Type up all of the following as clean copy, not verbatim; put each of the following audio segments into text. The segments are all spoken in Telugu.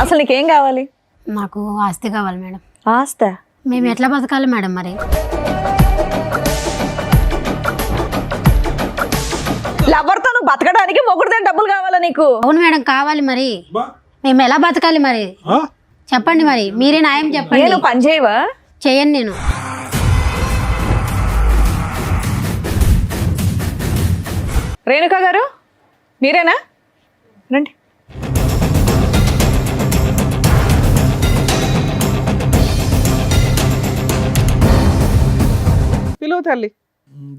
అసలు నీకేం కావాలి? నాకు ఆస్తి కావాలి మేడం. ఆస్తా? మేము ఎట్లా బతకాలి మేడం మరి? లవర్తో నువ్వు బతకడానికి మొగుడుతో డబ్బులు కావాలా నీకు? అవును మేడం కావాలి మరి. మేము ఎలా బతకాలి మరి చెప్పండి, మరి మీరే న్యాయం చెప్పండి. నేను పని చేయవా? చేయను నేను. రేణుకా గారు మీరేనా? రండి. పిలువు తల్లి.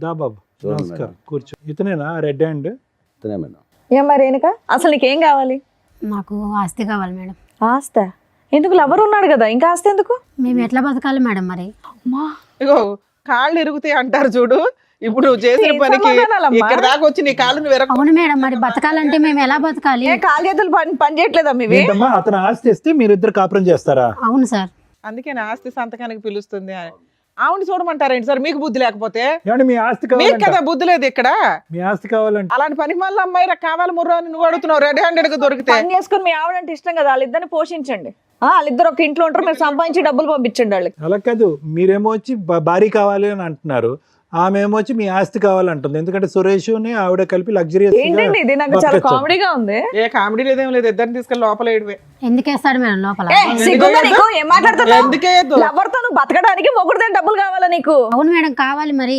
దా బాబు నమస్కారం, కూర్చో. ఇతనేనా రెడ్ హ్యాండ్? మేడం. ఏమ్మా రేణుకా, అసలు నీకేం కావాలి? నాకు ఆస్తి కావాలి మేడం. ఆస్తా? ఎందుకు? లవర్ ఉన్నాడు కదా, ఇంకా ఆస్తి ఎందుకు? మేము ఎట్లా బతకాలి మేడం మరి? ఇగో కాళ్ళు ఇరుగుతాయి అంటారు చూడు, ఇప్పుడు నువ్వు చేసిన పనికి ఇక్కడ దాకా వచ్చి నీ కాళ్ళు నువ్వు అవును మేడం, మరి బతకాలంటే మేము ఎలా బతకాలి? కాలు చేతులు పని చేయట్లేదా మీవి? ఏంటమ్మా, అతను ఆస్తి ఇస్తే మీరిద్దరు కాపురం చేస్తారా? అవును సార్. అందుకే నా ఆస్తి సంతకానికి పిలుస్తుంది. ఆవిడ చూడమంటారేంటి సార్? మీకు బుద్ధి లేకపోతే? ఏమండి మీ ఆస్తి మీకు కావాలంట? కదా బుద్ధి లేదు ఇక్కడ. మీ ఆస్తి కావాలంటే అలాంటి పనికి మళ్ళీ అమ్మాయి కావాలి ముర్రా అని నువ్వు అడుగుతున్నావు. రెడ్ హ్యాండెడ్ గా దొరికితే పని చేసుకుని మీ ఆవిడంటే ఇష్టం కదా, వాళ్ళిద్దరిని పోషించండి. వాళ్ళిద్దరు ఒక ఇంట్లో ఉంటారు, మీరు సంపాదించి డబ్బులు పంపించండి వాళ్ళకి. అలా కాదు, మీరేమో వచ్చి భారీ కావాలి అని అంటున్నారు, ఆమె ఏమో వచ్చి మీ ఆస్తి కావాలంటుంది. ఎందుకంటే సురేష్ ఆవిడ కలిపి లగ్జరియస్. ఏంటండి ఇది? నాకు చాలా కామెడీగా ఉంది. ఏ కామెడీ లేదేం లేదు, ఇద్దరిని తీసుకెళ్ళి లోపల వేయడమే. ఎందుకు వేస్తాడు మేడం లోపల? సిగ్గుందా నీకు? ఏం మాట్లాడుతున్నావు? ఎందుకే లవర్తో నువ్వు బతకడానికి మొగుడుతో డబ్బులు కావాలా నీకు? అవును మేడం కావాలి మరి.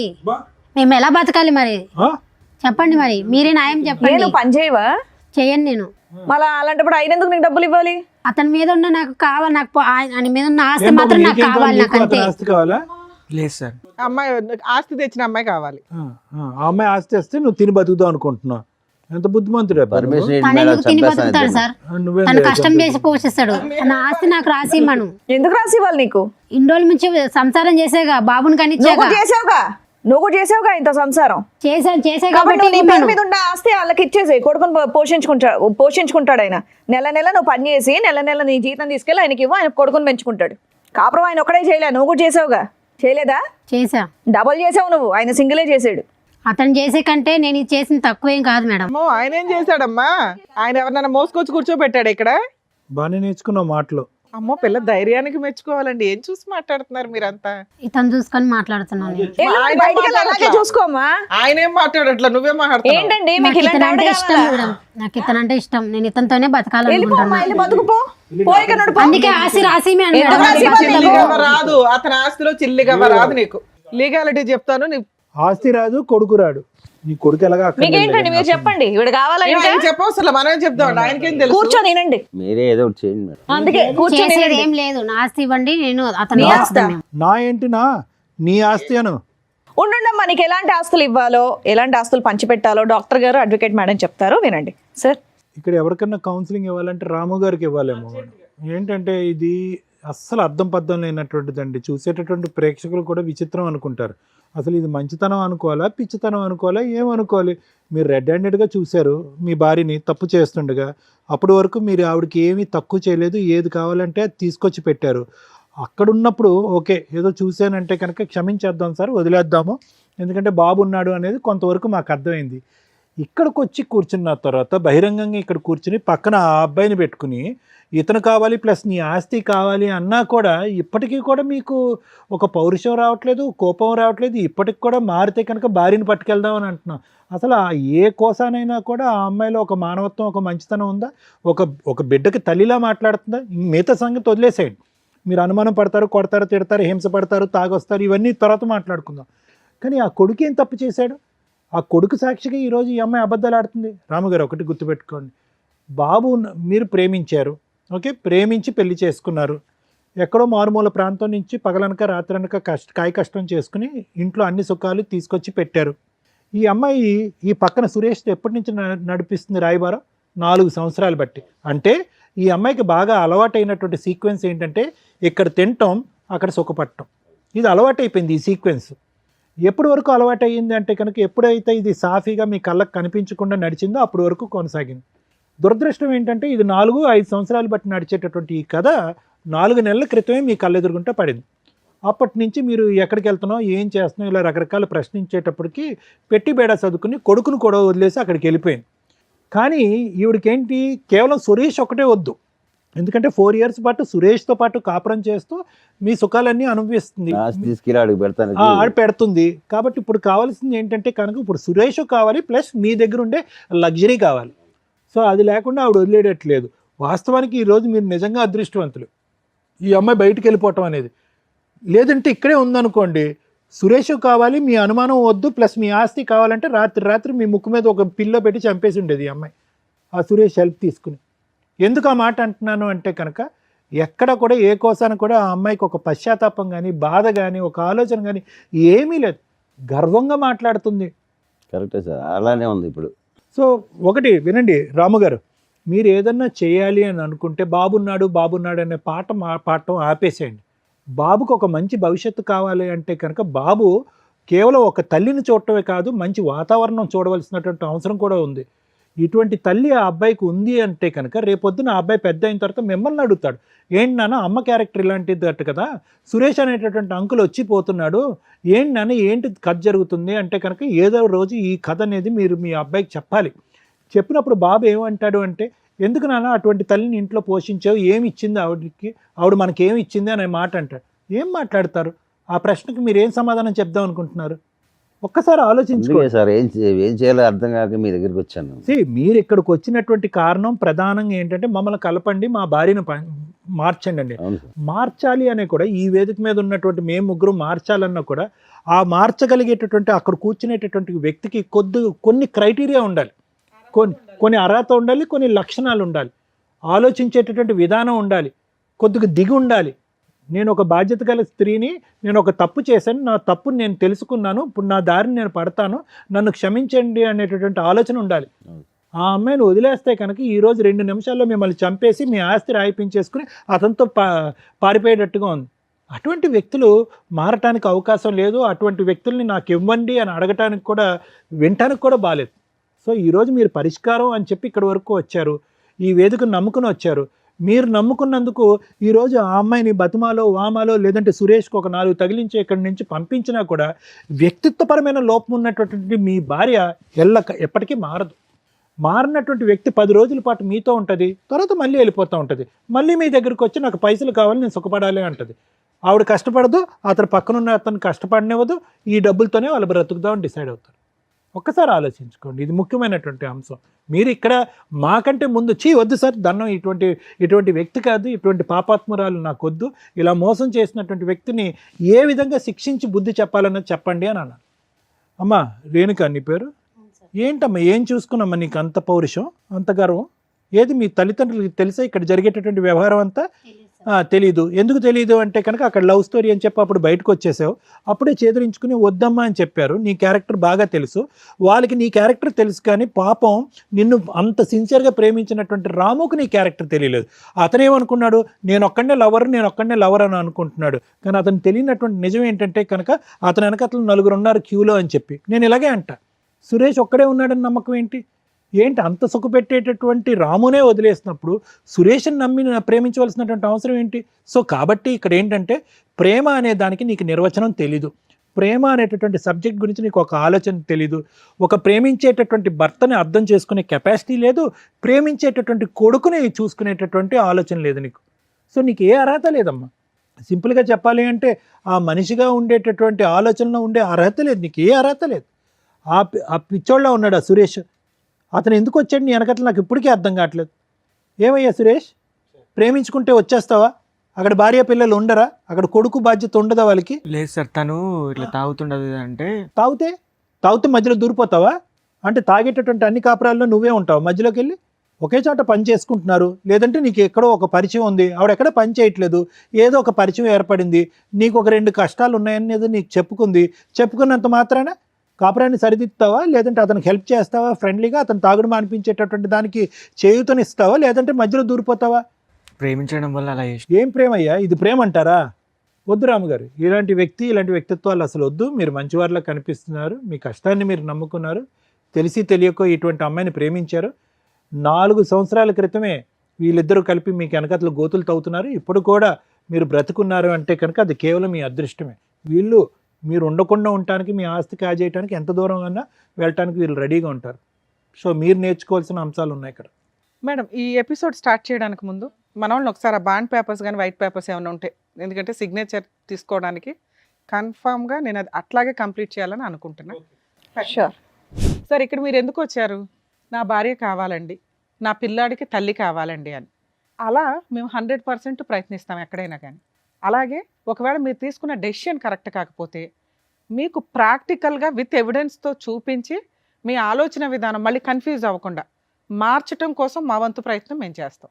మేము ఎలా బతకాలి మరి చెప్పండి, మరి మీరే న్యాయం చెప్పండి. నేను పని చేయవా? చేయను నేను. మళ్ళీ అలాంటప్పుడు అయినందుకు నీకు డబ్బులు ఇవ్వాలి? అతని మీద ఉన్న నాకు కావాలి, నాకు ఆయన మీద ఉన్న ఆస్తి మాత్రం నాకు కావాలి. నాకు అంతే. ఆస్తి కావాలా? లేదు సార్. అమ్మాయి ఆస్తి తెచ్చిన అమ్మాయి కావాలి. ఆ అమ్మాయి ఆస్తి వస్తే నువ్వు తిని బతుకుదాం అనుకుంటున్నావు. ఎంత బుద్ధిమంతుడే. తను ఎందుకు తిని బతుకుతాడు సార్? తను కష్టం చేసి పోషిస్తాడు. నా ఆస్తి నాకు రాసి ఇమ్మను. ఎందుకు రాసి ఇవ్వాలి నీకు? ఇన్ని రోజుల నుంచి సంసారం చేసేగా, బాబుని కనిచ్చాగా. నువ్వు చేసావుగా ఇంత సంసారం. చేసే కాబట్టి నీ పేరు మీద ఉన్న ఆస్తి వాళ్ళకి ఇచ్చేసి కొడుకుని పోషించుకుంటాడు ఆయన. నెల నెల నువ్వు పని చేసి నెల నెల నీ జీతం తీసుకెళ్ళి ఆయనకి ఇవ్వు, ఆయన కొడుకుని పెంచుకుంటాడు. కాపురం ఆయన ఒకడే చేయలే, నువ్వు కూడా చేసావుగా. చేయలేదా? చేసా. డబుల్ చేసావు నువ్వు, ఆయన సింగిలే చేసాడు. అతను చేసే కంటే నేను ఇది చేసిన తక్కువేం కాదు మేడం. అమ్మో ఆయన ఏం చేశాడమ్మా? ఆయన ఎవరినైనా మోసుకొచ్చి కూర్చోబెట్టాడు ఇక్కడ? బాగానే నేర్చుకున్నావు మాటలు. అమ్మో పిల్ల ధైర్యానికి మెచ్చుకోవాలండి. ఏం చూసి మాట్లాడుతున్నారు మీరంతా? ఇతను చూసుకొని మాట్లాడుతున్నాను. చూసుకోమ్మా. ఆయన ఏం మాట్లాడట్లా, నువ్వే మాట్లాడుతున్నావు. ఏంటండి నాకు ఇతనంటే ఇష్టం మేడం, నాకు ఇతనంటే ఇష్టం. నేను ఇతనితోనే బతకాలనుకుంటున్నాను. అందుకే ఆస్తి రాసి చిల్లిగవ్వ రాదు, అతని ఆస్తిలో చిల్లిగవ్వ రాదు. నీకు లీగాలిటీ చెప్తాను. ఆస్తి రాదు, కొడుకు రాడు. నీ కొడుకు ఎలాగా? మీకేంటండి? మీరు చెప్పండి. ఇవిడ కావాలంటే చెప్పవసరం, మనమే చెప్తాం. ఆయనకేం తెలుసు? కూర్చొని వినండి. మీరే ఏదో ఒకటి చేయండి మేడం. అందుకే కూర్చొని ఏం లేదు. నా ఆస్తి ఇవ్వండి, నేను అతను నా ఏంటి నీ ఆస్తి అను. ఉండుండమ్మా, నీకు ఎలాంటి ఆస్తులు ఇవ్వాలో, ఎలాంటి ఆస్తులు పంచిపెట్టాలో డాక్టర్ గారు, అడ్వకేట్ మేడం చెప్తారు, వినండి. సార్, ఇక్కడ ఎవరికన్నా కౌన్సిలింగ్ ఇవ్వాలంటే రాము గారికి ఇవ్వాలేమో. ఏంటంటే ఇది అస్సలు అర్థం పద్ధం లేనటువంటిదండి. చూసేటటువంటి ప్రేక్షకులు కూడా విచిత్రం అనుకుంటారు. అసలు ఇది మంచితనం అనుకోవాలా, పిచ్చితనం అనుకోవాలా, ఏమనుకోవాలి? మీరు రెడ్ హ్యాండెడ్గా చూశారు మీ భార్యని తప్పు చేస్తుండగా. అప్పటి వరకు మీరు ఆవిడకి ఏమీ తక్కువ చేయలేదు, ఏది కావాలంటే అది తీసుకొచ్చి పెట్టారు. అక్కడున్నప్పుడు ఓకే, ఏదో చూశానంటే కనుక క్షమించేద్దాం సార్, వదిలేద్దాము, ఎందుకంటే బాబు ఉన్నాడు అనేది కొంతవరకు మాకు అర్థమైంది. ఇక్కడికి వచ్చి కూర్చున్న తర్వాత బహిరంగంగా ఇక్కడ కూర్చుని పక్కన ఆ అబ్బాయిని పెట్టుకుని ఇతను కావాలి ప్లస్ నీ ఆస్తి కావాలి అన్నా కూడా ఇప్పటికీ కూడా మీకు ఒక పౌరుషం రావట్లేదు, కోపం రావట్లేదు. ఇప్పటికి కూడా మారితే కనుక భార్యని పట్టుకెళ్దామని అంటున్నాం. అసలు ఏ కోసానైనా కూడా ఆ అమ్మాయిలో ఒక మానవత్వం, ఒక మంచితనం ఉందా? ఒక బిడ్డకి తల్లిలా మాట్లాడుతుందా? మిగతా సంగతి వదిలేసేయండి. మీరు అనుమానం పడతారు, కొడతారు, తిడతారు, హింస పడతారు, తాగొస్తారు, ఇవన్నీ తర్వాత మాట్లాడుకుందాం. కానీ ఆ కొడుకు ఏం తప్పు చేశాడు? ఆ కొడుకు సాక్షిగా ఈరోజు ఈ అమ్మాయి అబద్ధాలు ఆడుతుంది. రాముగారు ఒకటి గుర్తుపెట్టుకోండి, బాబు మీరు ప్రేమించారు, ఓకే, ప్రేమించి పెళ్లి చేసుకున్నారు. ఎక్కడో మారుమూల ప్రాంతం నుంచి పగలనక రాత్రనక కాయ కష్టం చేసుకుని ఇంట్లో అన్ని సుఖాలు తీసుకొచ్చి పెట్టారు. ఈ అమ్మాయి ఈ పక్కన సురేష్ ఎప్పటి నుంచి నడిపిస్తుంది రాయబారం? 4 సంవత్సరాలు బట్టి. అంటే ఈ అమ్మాయికి బాగా అలవాటైనటువంటి సీక్వెన్స్ ఏంటంటే ఇక్కడ తినటం, అక్కడ సుఖపడటం. ఇది అలవాటైపోయింది ఈ సీక్వెన్స్. ఎప్పటి వరకు అలవాటు అయ్యింది అంటే కనుక ఎప్పుడైతే ఇది సాఫీగా మీ కళ్ళకు కనిపించకుండా నడిచిందో అప్పటి వరకు కొనసాగింది. దురదృష్టం ఏంటంటే ఇది 4-5 సంవత్సరాలు బట్టి నడిచేటటువంటి ఈ కథ 4 నెలల క్రితమే మీ కళ్ళెదురుగుంటే పడింది. అప్పటి నుంచి మీరు ఎక్కడికి వెళ్తున్నావు, ఏం చేస్తున్నావు, ఇలా రకరకాల ప్రశ్నించేటప్పటికి పెట్టి బేడా చదువుకుని కొడుకును కూడా వదిలేసి అక్కడికి వెళ్ళిపోయింది. కానీ ఈవిడికేంటి, కేవలం సురేష్ ఒకటే వద్దు, ఎందుకంటే 4 years పాటు సురేష్తో పాటు కాపురం చేస్తూ మీ సుఖాలన్నీ అనుభవిస్తుంది, ఆస్తి తీసుకెళ్ళి ఆడికి పెడతాను ఆడ పెడుతుంది. కాబట్టి ఇప్పుడు కావాల్సింది ఏంటంటే కనుక ఇప్పుడు సురేష్ కావాలి, ప్లస్ మీ దగ్గర ఉండే లగ్జరీ కావాలి. సో అది లేకుండా ఆవిడ వదిలేయట్లేదు. వాస్తవానికి ఈరోజు మీరు నిజంగా అదృష్టవంతులు, ఈ అమ్మాయి బయటికి వెళ్ళిపోవటం అనేది. లేదంటే ఇక్కడే ఉందనుకోండి, సురేష్ కావాలి, మీ అనుమానం వద్దు, ప్లస్ మీ ఆస్తి కావాలంటే రాత్రి మీ ముక్కు మీద ఒక పిల్లో పెట్టి చంపేసి ఉండేది ఈ అమ్మాయి, ఆ సురేష్ హెల్ప్ తీసుకుని. ఎందుకు ఆ మాట అంటున్నాను అంటే కనుక ఎక్కడ కూడా ఏ కోసాన కూడా ఆ అమ్మాయికి ఒక పశ్చాత్తాపం కానీ, బాధ కానీ, ఒక ఆలోచన కానీ ఏమీ లేదు. గర్వంగా మాట్లాడుతుంది. కరెక్టే సార్, అలానే ఉంది ఇప్పుడు. సో ఒకటి వినండి రాము గారు, మీరు ఏదన్నా చేయాలి అని అనుకుంటే బాబున్నాడు అనే పాడటం ఆపేసేయండి. బాబుకు ఒక మంచి భవిష్యత్తు కావాలి అంటే కనుక బాబు కేవలం ఒక తల్లిని చూడటమే కాదు, మంచి వాతావరణం చూడవలసినటువంటి అవసరం కూడా ఉంది. ఇటువంటి తల్లి ఆ అబ్బాయికి ఉంది అంటే కనుక రేపొద్దున ఆ అబ్బాయి పెద్ద అయిన తర్వాత మిమ్మల్ని అడుగుతాడు, ఏంటి నాన్న అమ్మ క్యారెక్టర్ ఇలాంటిది అట్టు కదా, సురేష్ అనేటటువంటి అంకుల్ వచ్చిపోతున్నాడు, ఏంటి నాన్న ఏంటి కథ జరుగుతుంది అంటే కనుక ఏదో రోజు ఈ కథ అనేది మీరు మీ అబ్బాయికి చెప్పాలి. చెప్పినప్పుడు బాబు ఏమంటాడు అంటే, ఎందుకు నాన్న అటువంటి తల్లిని ఇంట్లో పోషించావు, ఏమి ఇచ్చింది ఆవిడకి, ఆవిడ మనకి ఏమి ఇచ్చింది అనే మాట అంటాడు. ఏం మాట్లాడతారు? ఆ ప్రశ్నకి మీరు ఏం సమాధానం చెప్దాం అనుకుంటున్నారు? ఒక్కసారి ఆలోచించుకోండి సార్. ఏం చేయాలో అర్థం కాక మీ దగ్గరికి వచ్చాను. మీరు ఇక్కడికి వచ్చినటువంటి కారణం ప్రధానంగా ఏంటంటే మమ్మల్ని కలపండి, మా భార్యను మార్చండి అండి. మార్చాలి అనే కూడా ఈ వేదిక మీద ఉన్నటువంటి మేము ముగ్గురు మార్చాలన్నా కూడా ఆ మార్చగలిగేటటువంటి అక్కడ కూర్చునేటటువంటి వ్యక్తికి కొన్ని క్రైటీరియా ఉండాలి, కొన్ని అర్హత ఉండాలి, కొన్ని లక్షణాలు ఉండాలి, ఆలోచించేటటువంటి విధానం ఉండాలి, కొద్దిగా దిగి ఉండాలి. నేను ఒక బాధ్యత గల స్త్రీని, నేను ఒక తప్పు చేశాను, నా తప్పుని నేను తెలుసుకున్నాను, ఇప్పుడు నా దారిని నేను పడతాను, నన్ను క్షమించండి అనేటటువంటి ఆలోచన ఉండాలి. ఆ అమ్మాయిని వదిలేస్తే కనుక ఈరోజు 2 నిమిషాల్లో మిమ్మల్ని చంపేసి మీ ఆస్తి రాయిపించేసుకుని అతనితో పారిపోయేటట్టుగా ఉంది. అటువంటి వ్యక్తులు మారటానికి అవకాశం లేదు. అటువంటి వ్యక్తుల్ని నాకు ఇవ్వండి అని అడగటానికి కూడా వినటానికి కూడా బాలేదు. సో ఈరోజు మీరు పరిష్కారం అని చెప్పి ఇక్కడి వరకు వచ్చారు, ఈ వేదికను నమ్ముకుని వచ్చారు. మీరు నమ్ముకున్నందుకు ఈరోజు ఆ అమ్మాయిని బతుమాలో వామాలో లేదంటే సురేష్కి ఒక 4 తగిలించి ఇక్కడి నుంచి పంపించినా కూడా వ్యక్తిత్వపరమైన లోపం ఉన్నటువంటి మీ భార్య ఎప్పటికీ మారదు. మారినటువంటి వ్యక్తి 10 రోజుల పాటు మీతో ఉంటుంది, తర్వాత మళ్ళీ వెళ్ళిపోతూ ఉంటుంది. మళ్ళీ మీ దగ్గరికి వచ్చి నాకు పైసలు కావాలి, నేను సుఖపడాలి అంటుంది. ఆవిడ కష్టపడదు, అతను పక్కనున్న అతను కష్టపడనివ్వదు, ఈ డబ్బులతోనే వాళ్ళు బ్రతుకుదామని డిసైడ్ అవుతారు. ఒక్కసారి ఆలోచించుకోండి, ఇది ముఖ్యమైనటువంటి అంశం. మీరు ఇక్కడ మాకంటే ముందు వద్దు సార్ దండం, ఇటువంటి వ్యక్తి కాదు, ఇటువంటి పాపాత్మురాలు నాకు వద్దు, ఇలా మోసం చేసినటువంటి వ్యక్తిని ఏ విధంగా శిక్షించి బుద్ధి చెప్పాలన్నది చెప్పండి అని అన్నాను. అమ్మా రేణుక నీ పేరు ఏంటమ్మా, ఏం చూసుకున్నామ్మా నీకు అంత పౌరుషం, అంత గర్వం? ఏది మీ తల్లిదండ్రులకి తెలుసా ఇక్కడ జరిగేటటువంటి వ్యవహారం అంతా? తెలీదు. ఎందుకు తెలియదు అంటే కనుక అక్కడ లవ్ స్టోరీ అని చెప్పి అప్పుడు బయటకు వచ్చేసావు, అప్పుడే చేదరించుకుని వద్దమ్మా అని చెప్పారు. నీ క్యారెక్టర్ బాగా తెలుసు, వాళ్ళకి నీ క్యారెక్టర్ తెలుసు, కానీ పాపం నిన్ను అంత సిన్సియర్గా ప్రేమించినటువంటి రాముకు నీ క్యారెక్టర్ తెలియలేదు. అతనేమనుకున్నాడు, నేను ఒక్కడే లవర్ అని అనుకుంటున్నాడు. కానీ అతను తెలియనటువంటి నిజం ఏంటంటే కనుక అతను వెనకతలు 4 ఉన్నారు క్యూలో అని చెప్పి. నేను ఇలాగే అంట, సురేష్ ఒక్కడే ఉన్నాడని నమ్మకం ఏంటి అంత సుఖపెట్టేటటువంటి రామునే వదిలేసినప్పుడు సురేష్ని నమ్మి ప్రేమించవలసినటువంటి అవసరం ఏంటి? సో కాబట్టి ఇక్కడ ఏంటంటే ప్రేమ అనే దానికి నీకు నిర్వచనం తెలీదు, ప్రేమ అనేటటువంటి సబ్జెక్ట్ గురించి నీకు ఒక ఆలోచన తెలీదు, ఒక ప్రేమించేటటువంటి భర్తని అర్థం చేసుకునే కెపాసిటీ లేదు, ప్రేమించేటటువంటి కొడుకుని చూసుకునేటటువంటి ఆలోచన లేదు నీకు. సో నీకు ఏ అర్హత లేదమ్మా. సింపుల్గా చెప్పాలి అంటే ఆ మనిషిగా ఉండేటటువంటి ఆలోచనలో ఉండే అర్హత లేదు, నీకు ఏ అర్హత లేదు. ఆ పిచ్చోళ్ళ ఉన్నాడు ఆ సురేష్, అతను ఎందుకు వచ్చాడు నీ వెనకట్ల నాకు ఇప్పటికీ అర్థం కావట్లేదు. ఏమయ్యా సురేష్, ప్రేమించుకుంటే వచ్చేస్తావా? అక్కడ భార్య పిల్లలు ఉండరా? అక్కడ కొడుకు బాధ్యత ఉండదా వాళ్ళకి? లేదు సార్, తను ఇట్లా తాగుతుండదు. అంటే తాగితే మధ్యలో దూరిపోతావా? అంటే తాగేటటువంటి అన్ని కాపురాల్లో నువ్వే ఉంటావు మధ్యలోకి వెళ్ళి? ఒకే చోట పని చేసుకుంటున్నారు, లేదంటే నీకు ఎక్కడో ఒక పరిచయం ఉంది, ఆవిడెక్కడ పని చేయట్లేదు, ఏదో ఒక పరిచయం ఏర్పడింది, నీకు ఒక 2 కష్టాలు ఉన్నాయనేది నీకు చెప్పుకున్నంత మాత్రాన కాపురాన్ని సరిదిద్దుతావా? లేదంటే అతనికి హెల్ప్ చేస్తావా? ఫ్రెండ్లీగా అతను తాగుడు మానిపించేటటువంటి దానికి చేయూతనిస్తావా? లేదంటే మధ్యలో దూరిపోతావా? ప్రేమించడం వల్ల అలా ఏం ప్రేమ అయ్యా, ఇది ప్రేమ అంటారా? వద్దు రాముగారు, ఇలాంటి వ్యక్తిత్వాలు అసలు వద్దు. మీరు మంచివారిలా కనిపిస్తున్నారు, మీ కష్టాన్ని మీరు నమ్ముకున్నారు, తెలిసి తెలియకో ఇటువంటి అమ్మాయిని ప్రేమించారు. 4 సంవత్సరాల క్రితమే వీళ్ళిద్దరూ కలిపి మీకు వెనకతలు గోతులు తవ్వుతున్నారు, ఇప్పుడు కూడా మీరు బ్రతుకున్నారు అంటే కనుక అది కేవలం మీ అదృష్టమే. వీళ్ళు మీరు ఉండకుండా ఉండటానికి, మీ ఆస్తి కాజేయడానికి ఎంత దూరం అన్నా వెళ్ళటానికి వీళ్ళు రెడీగా ఉంటారు. సో మీరు నేర్చుకోవాల్సిన అంశాలు ఉన్నాయి ఇక్కడ. మేడం ఈ ఎపిసోడ్ స్టార్ట్ చేయడానికి ముందు మన వాళ్ళని ఒకసారి ఆ బాండ్ పేపర్స్ కానీ వైట్ పేపర్స్ ఏమైనా ఉంటాయి, ఎందుకంటే సిగ్నేచర్ తీసుకోవడానికి కన్ఫామ్గా నేను అది అట్లాగే కంప్లీట్ చేయాలని అనుకుంటున్నా. షూర్. సార్ ఇక్కడ మీరు ఎందుకు వచ్చారు? నా భార్య కావాలండి, నా పిల్లాడికి తల్లి కావాలండి అని. అలా మేము 100% ప్రయత్నిస్తాం ఎక్కడైనా కానీ. అలాగే ఒకవేళ మీరు తీసుకున్న డెసిషన్ కరెక్ట్ కాకపోతే మీకు ప్రాక్టికల్గా విత్ ఎవిడెన్స్తో చూపించి మీ ఆలోచన విధానం మళ్ళీ కన్ఫ్యూజ్ అవ్వకుండా మార్చటం కోసం మా వంతు ప్రయత్నం మేము చేస్తాం.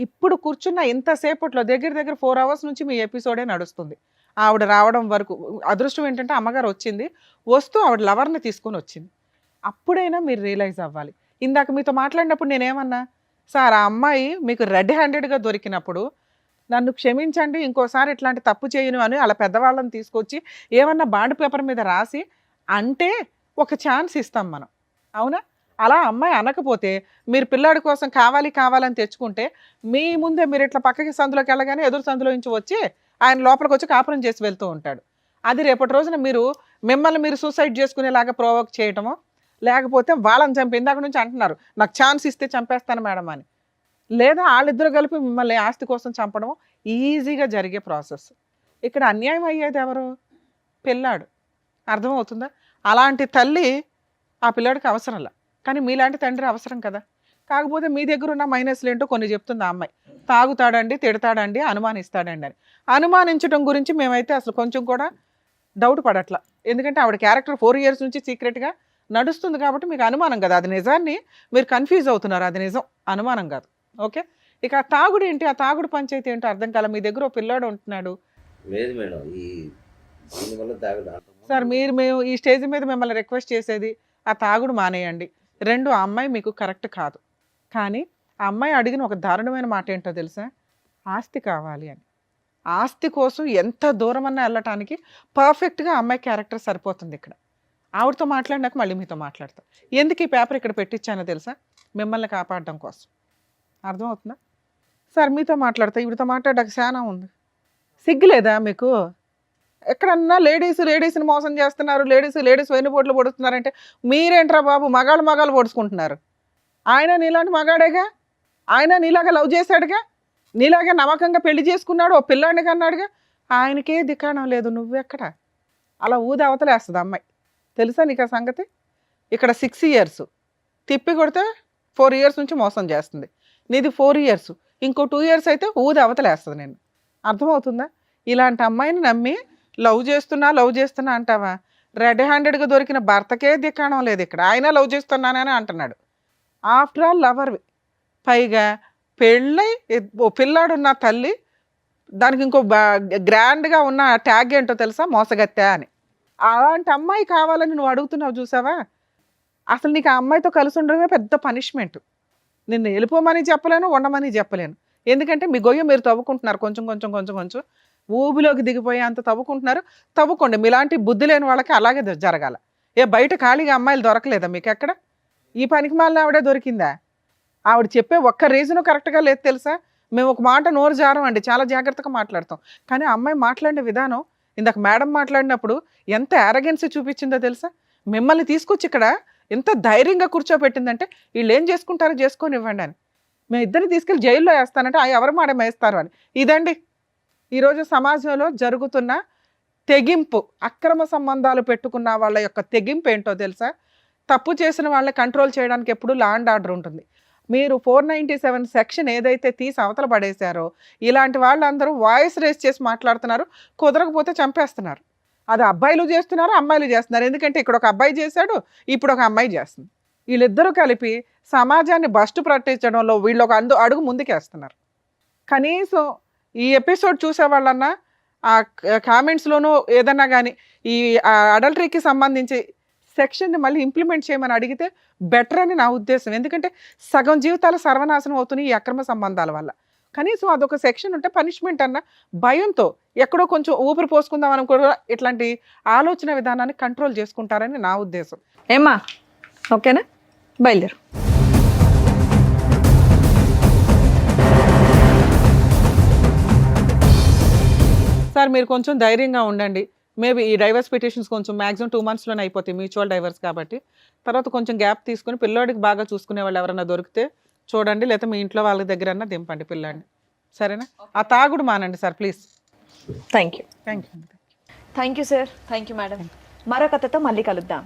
ఇప్పుడు కూర్చున్న ఇంతసేపట్లో దగ్గర దగ్గర 4 hours నుంచి మీ ఎపిసోడే నడుస్తుంది. ఆవిడ రావడం వరకు అదృష్టం ఏంటంటే అమ్మగారు వచ్చింది, వస్తూ ఆవిడ లవర్ని తీసుకొని వచ్చింది. అప్పుడైనా మీరు రియలైజ్ అవ్వాలి. ఇందాక మీతో మాట్లాడినప్పుడు నేనేమన్నా, సార్ ఆ అమ్మాయి మీకు రెడ్ హ్యాండెడ్గా దొరికినప్పుడు నన్ను క్షమించండి, ఇంకోసారి ఇట్లాంటి తప్పు చేయను అని అలా పెద్దవాళ్ళని తీసుకొచ్చి ఏమన్నా బాండ్ పేపర్ మీద రాసి అంటే ఒక ఛాన్స్ ఇస్తాం మనం, అవునా? అలా అమ్మాయి అనకపోతే మీరు పిల్లాడి కోసం కావాలని తెచ్చుకుంటే మీ ముందే మీరు ఇట్లా పక్కకి సందులోకి వెళ్ళగానే ఎదురు సందులో నుంచి వచ్చి ఆయన లోపలికి వచ్చి కాపురం చేసి వెళ్తూ ఉంటాడు. అది రేపటి రోజున మిమ్మల్ని మీరు సూసైడ్ చేసుకునేలాగా ప్రొవోక్ చేయటమో, లేకపోతే వాళ్ళని చంపి ఇందాక నుంచి అంటున్నారు నాకు ఛాన్స్ ఇస్తే చంపేస్తాను మేడం అని, లేదా వాళ్ళిద్దరు కలిపి మిమ్మల్ని ఆస్తి కోసం చంపడమో ఈజీగా జరిగే ప్రాసెస్. ఇక్కడ అన్యాయం అయ్యేది ఎవరు? పిల్లాడు. అర్థమవుతుందా? అలాంటి తల్లి ఆ పిల్లాడికి అవసరంలా, కానీ మీలాంటి తండ్రి అవసరం కదా. కాకపోతే మీ దగ్గర ఉన్న మైనస్లు ఏంటో కొన్ని చెప్తుంది ఆ అమ్మాయి. తాగుతాడండి, తిడతాడండి, అనుమానిస్తాడండి అని. అనుమానించడం గురించి మేమైతే అసలు కొంచెం కూడా డౌట్ పడట్లా, ఎందుకంటే ఆవిడ క్యారెక్టర్ 4 years నుంచి సీక్రెట్గా నడుస్తుంది కాబట్టి మీకు అనుమానం కదా, అది నిజాన్ని మీరు కన్ఫ్యూజ్ అవుతున్నారు, అది నిజం, అనుమానం కాదు. ఓకే, ఇక ఆ తాగుడు ఏంటి, ఆ తాగుడు పంచాయతీ ఏంటో అర్థం కాల. మీ దగ్గర ఓ పిల్లాడు ఉంటున్నాడు. లేదు మేడం, ఈ దీనివల్ల తాగడం సార్ మేము ఈ స్టేజ్ మీద మిమ్మల్ని రిక్వెస్ట్ చేసేది ఆ తాగుడు మానేయండి. 2, ఆ అమ్మాయి మీకు కరెక్ట్ కాదు, కానీ ఆ అమ్మాయి అడిగిన ఒక దారుణమైన మాట ఏంటో తెలుసా? ఆస్తి కావాలి అని. ఆస్తి కోసం ఎంత దూరం అన్నా వెళ్ళటానికి పర్ఫెక్ట్గా అమ్మాయి క్యారెక్టర్ సరిపోతుంది. ఇక్కడ ఆవిడతో మాట్లాడినాక మళ్ళీ మీతో మాట్లాడతా. ఎందుకు ఈ పేపర్ ఇక్కడ పెట్టించానో తెలుసా? మిమ్మల్ని కాపాడడం కోసం. అర్థమవుతుందా? సార్ మీతో మాట్లాడతా, ఈవిడతో మాట్లాడక చాలా ఉంది. సిగ్గులేదా మీకు? ఎక్కడన్నా లేడీస్ని మోసం చేస్తున్నారు, లేడీస్ వెన్నుపోట్లు పొడుస్తున్నారంటే మీరేంట్రా బాబు మగాళ్ళు పొడుచుకుంటున్నారు? ఆయన నీలాంటి మగాడేగా, ఆయన నీలాగా లవ్ చేశాడుగా, నీలాగా నమ్మకంగా పెళ్లి చేసుకున్నాడు, ఓ పిల్లాడిని కన్నాడుగా, ఆయనకే దిక్కాణం లేదు, నువ్వెక్కడ? అలా ఊది అవతలేస్తుంది అమ్మాయి, తెలుసా నీకు ఆ సంగతి? ఇక్కడ 6 years తిప్పి కొడితే 4 years నుంచి మోసం చేస్తుంది. నీది 4 years, ఇంకో 2 years అయితే ఊది అవతలేస్తుంది. నేను అర్థమవుతుందా? ఇలాంటి అమ్మాయిని నమ్మి లవ్ చేస్తున్నా అంటావా? రెడ్ హ్యాండెడ్గా దొరికిన భర్తకే దిక్కాణం లేదు ఇక్కడ, ఆయన లవ్ చేస్తున్నానని అంటున్నాడు. ఆఫ్టర్ ఆల్ లవర్వి, పైగా పెళ్ళై ఓ పిల్లాడున్న తల్లి, దానికి ఇంకో గ్రాండ్గా ఉన్న ట్యాగ్ ఏంటో తెలుసా? మోసగత్తె అని. అలాంటి అమ్మాయి కావాలని నువ్వు అడుగుతున్నావు చూసావా? అసలు నీకు ఆ అమ్మాయితో కలిసి ఉండడమే పెద్ద పనిష్మెంట్. నిన్ను వెళ్ళిపోమని చెప్పలేను, ఉండమని చెప్పలేను, ఎందుకంటే మీ గొయ్య మీరు తవ్వుకుంటున్నారు, కొంచెం ఊబిలోకి దిగిపోయి అంత తవ్వుకోండి. మీలాంటి బుద్ధి లేని వాళ్ళకి అలాగే జరగాల. బయట ఖాళీగా అమ్మాయిలు దొరకలేదా మీకు ఎక్కడ? ఈ పనికి మాలిన ఆవిడే దొరికిందా? ఆవిడ చెప్పే ఒక్క రీజను కరెక్ట్గా లేదు తెలుసా? మేము ఒక మాట నోరు జారం అండి, చాలా జాగ్రత్తగా మాట్లాడతాం, కానీ అమ్మాయి మాట్లాడిన విధానం ఇందాక మేడం మాట్లాడినప్పుడు ఎంత యారగెన్సీ చూపించిందో తెలుసా? మిమ్మల్ని తీసుకొచ్చి ఇక్కడ ఎంత ధైర్యంగా కూర్చోబెట్టిందంటే వీళ్ళు ఏం చేసుకుంటారో చేసుకొని ఇవ్వండి అని. మేము ఇద్దరిని తీసుకెళ్ళి జైల్లో వేస్తానంటే ఎవరు మాట వేస్తారు అని. ఇదండి ఈరోజు సమాజంలో జరుగుతున్న తెగింపు. అక్రమ సంబంధాలు పెట్టుకున్న వాళ్ళ యొక్క తెగింపు ఏంటో తెలుసా? తప్పు చేసిన వాళ్ళని కంట్రోల్ చేయడానికి ఎప్పుడు లా అండ్ ఆర్డర్ ఉంటుంది. మీరు 497 సెక్షన్ ఏదైతే తీసి అవతల పడేశారో, ఇలాంటి వాళ్ళందరూ వాయిస్ రేస్ చేసి మాట్లాడుతున్నారు, కుదరకపోతే చంపేస్తున్నారు. అది అబ్బాయిలు చేస్తున్నారు, అమ్మాయిలు చేస్తున్నారు. ఎందుకంటే ఇక్కడ ఒక అబ్బాయి చేశాడు, ఇప్పుడు ఒక అమ్మాయి చేస్తుంది. వీళ్ళిద్దరూ కలిపి సమాజాన్ని బస్టు పట్టించడంలో వీళ్ళు ఒక అడుగు ముందుకేస్తున్నారు. కనీసం ఈ ఎపిసోడ్ చూసే వాళ్ళన్నా ఆ కామెంట్స్లోనూ ఏదన్నా కానీ ఈ అడల్టరీకి సంబంధించి సెక్షన్ని మళ్ళీ ఇంప్లిమెంట్ చేయమని అడిగితే బెటర్ అని నా ఉద్దేశం. ఎందుకంటే సగం జీవితాలు సర్వనాశనం అవుతున్నాయి ఈ అక్రమ సంబంధాల వల్ల. కనీసం అదొక సెక్షన్ ఉంటే పనిష్మెంట్ అన్న భయంతో ఎక్కడో కొంచెం ఊపిరి పోసుకుందాం అని కూడా ఇట్లాంటి ఆలోచన విధానాన్ని కంట్రోల్ చేసుకుంటారని నా ఉద్దేశం. ఏమ్మా ఓకేనా? బయలుదేరు. సార్ మీరు కొంచెం ధైర్యంగా ఉండండి. మేబీ ఈ డైవర్స్ పిటిషన్స్ కొంచెం మ్యాక్సిమం 2 monthsలోనే అయిపోతాయి, మ్యూచువల్ డైవర్స్ కాబట్టి. తర్వాత కొంచెం గ్యాప్ తీసుకుని పిల్లోడికి బాగా చూసుకునే వాళ్ళు ఎవరైనా దొరికితే చూడండి, లేకపోతే మీ ఇంట్లో వాళ్ళ దగ్గర దింపండి పిల్లాడిని, సరేనా? ఆ తాగుడు మానండి sir please. Thank you thank you. Thank you sir, thank you madam. మరో కథతో మళ్ళీ కలుద్దాం.